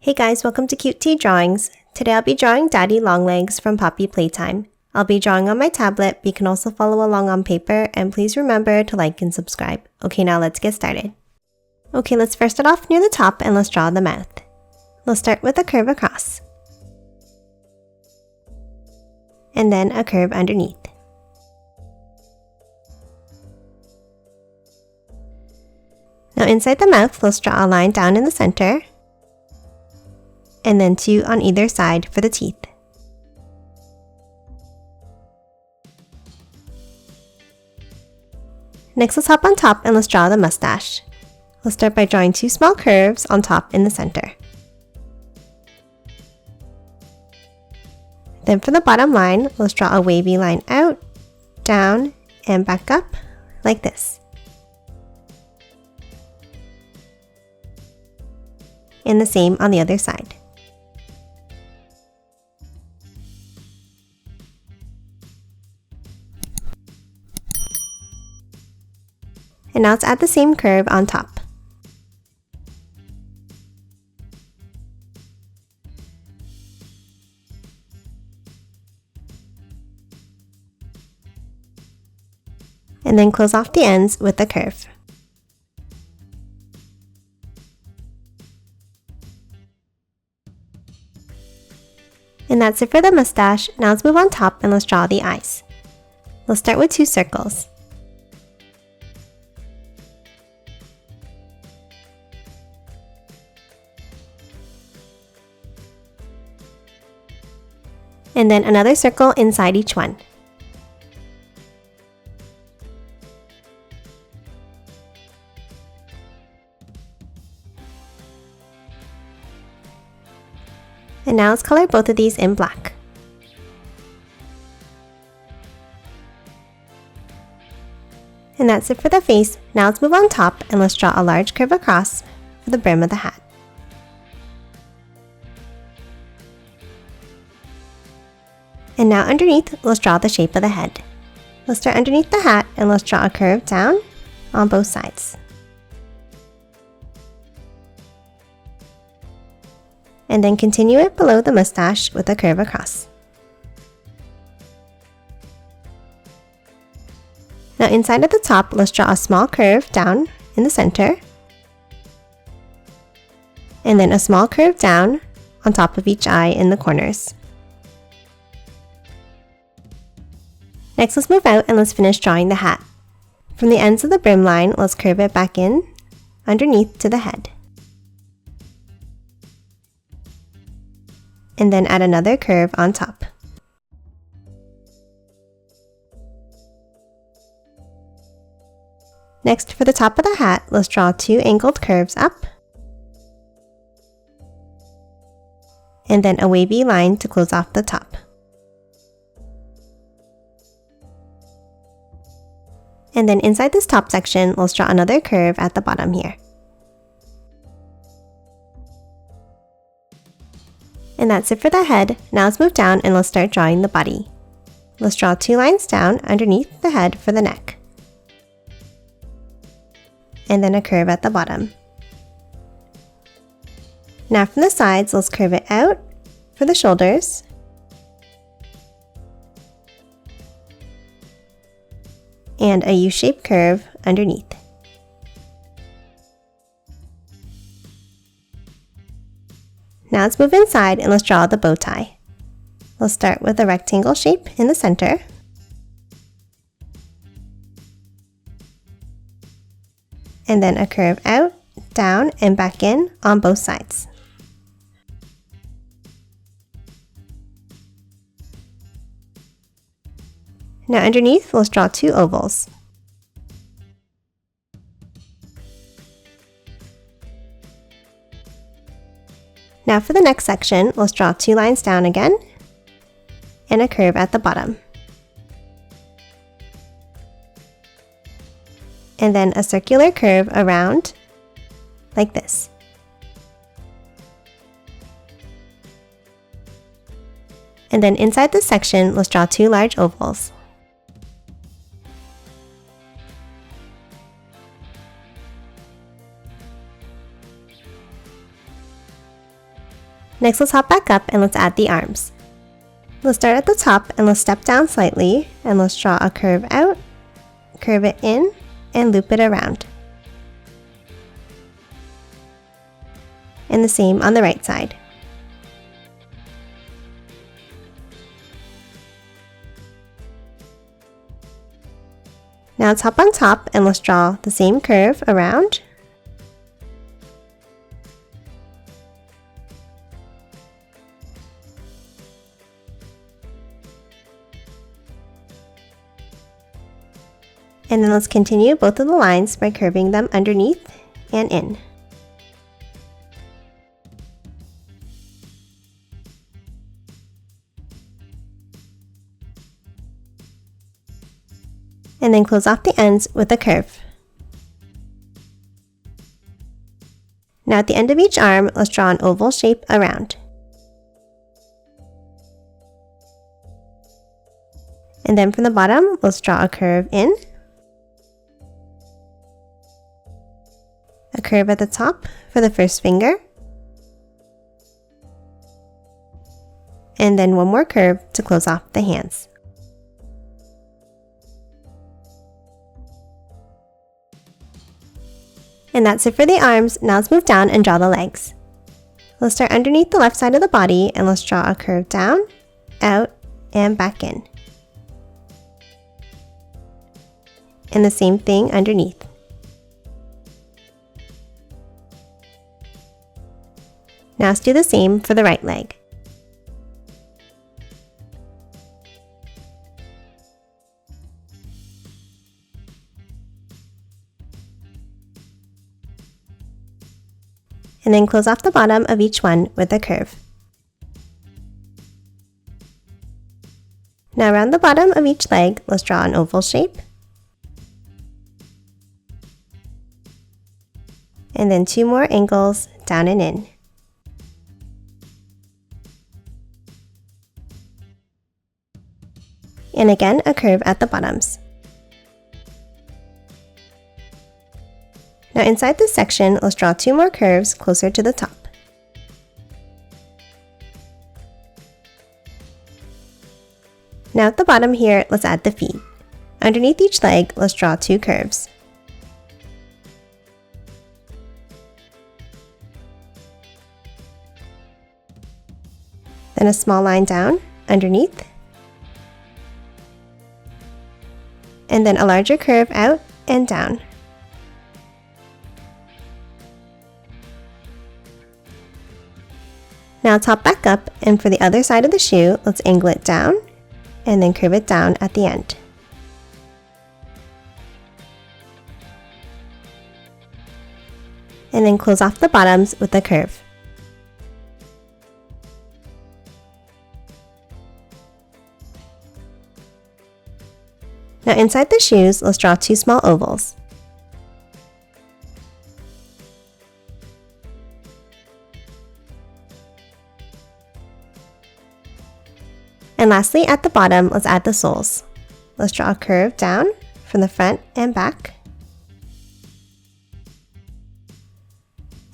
Hey guys, welcome to Cute Tea Drawings. Today I'll be drawing Daddy Longlegs from Poppy Playtime. I'll be drawing on my tablet, but you can also follow along on paper, and please remember to like and subscribe. Okay, now let's get started. Okay, let's first start off near the top and let's draw the mouth. We'll start with a curve across. And then a curve underneath. Now inside the mouth, let's draw a line down in the center, and then two on either side for the teeth. Next, let's hop on top and let's draw the mustache. Let's start by drawing two small curves on top in the center. Then for the bottom line, let's draw a wavy line out, down, and back up, like this. And the same on the other side. And now let's add the same curve on top. And then close off the ends with a curve. And that's it for the mustache. Now let's move on top and let's draw the eyes. We'll start with two circles. And then another circle inside each one. And now let's color both of these in black. And that's it for the face. Now let's move on top and let's draw a large curve across for the brim of the hat. And now underneath, let's draw the shape of the head. Let's start underneath the hat and let's draw a curve down on both sides. And then continue it below the mustache with a curve across. Now inside at the top, let's draw a small curve down in the center. And then a small curve down on top of each eye in the corners. Next, let's move out and let's finish drawing the hat. From the ends of the brim line, let's curve it back in underneath to the head. And then add another curve on top. Next, for the top of the hat, let's draw two angled curves up. And then a wavy line to close off the top. And then inside this top section, let's draw another curve at the bottom here. And that's it for the head. Now let's move down and let's start drawing the body. Let's draw two lines down underneath the head for the neck. And then a curve at the bottom. Now from the sides, let's curve it out for the shoulders. And a U-shaped curve underneath. Now let's move inside and let's draw the bow tie. Let's start with a rectangle shape in the center. And then a curve out, down, and back in on both sides. Now underneath, let's draw two ovals. Now for the next section, let's draw two lines down again, and a curve at the bottom. And then a circular curve around, like this. And then inside this section, let's draw two large ovals. Next, let's hop back up and let's add the arms. Let's start at the top and let's step down slightly and let's draw a curve out, curve it in, and loop it around. And the same on the right side. Now let's hop on top and let's draw the same curve around. And then let's continue both of the lines by curving them underneath and in. And then close off the ends with a curve. Now at the end of each arm, let's draw an oval shape around. And then from the bottom, let's draw a curve in, a curve at the top for the first finger, and then one more curve to close off the hands. And that's it for the arms. Now let's move down and draw the legs. Let's start underneath the left side of the body and let's draw a curve down, out, and back in. And the same thing underneath. Now let's do the same for the right leg. And then close off the bottom of each one with a curve. Now around the bottom of each leg, let's draw an oval shape. And then 2 more angles down and in. And again, a curve at the bottoms. Now inside this section, let's draw 2 more curves closer to the top. Now at the bottom here, let's add the feet. Underneath each leg, let's draw 2 curves. Then a small line down underneath. And then a larger curve out and down. Now let's hop back up, and for the other side of the shoe, let's angle it down and then curve it down at the end. And then close off the bottoms with a curve. Now inside the shoes, let's draw 2 small ovals. And lastly, at the bottom, let's add the soles. Let's draw a curve down from the front and back.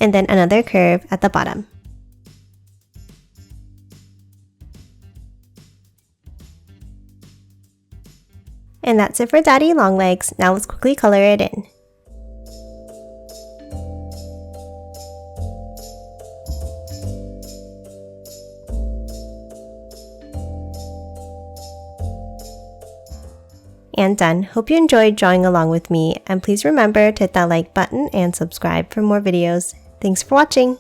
And then another curve at the bottom. And that's it for Daddy Longlegs. Now let's quickly color it in. And done. Hope you enjoyed drawing along with me, and please remember to hit that like button and subscribe for more videos. Thanks for watching!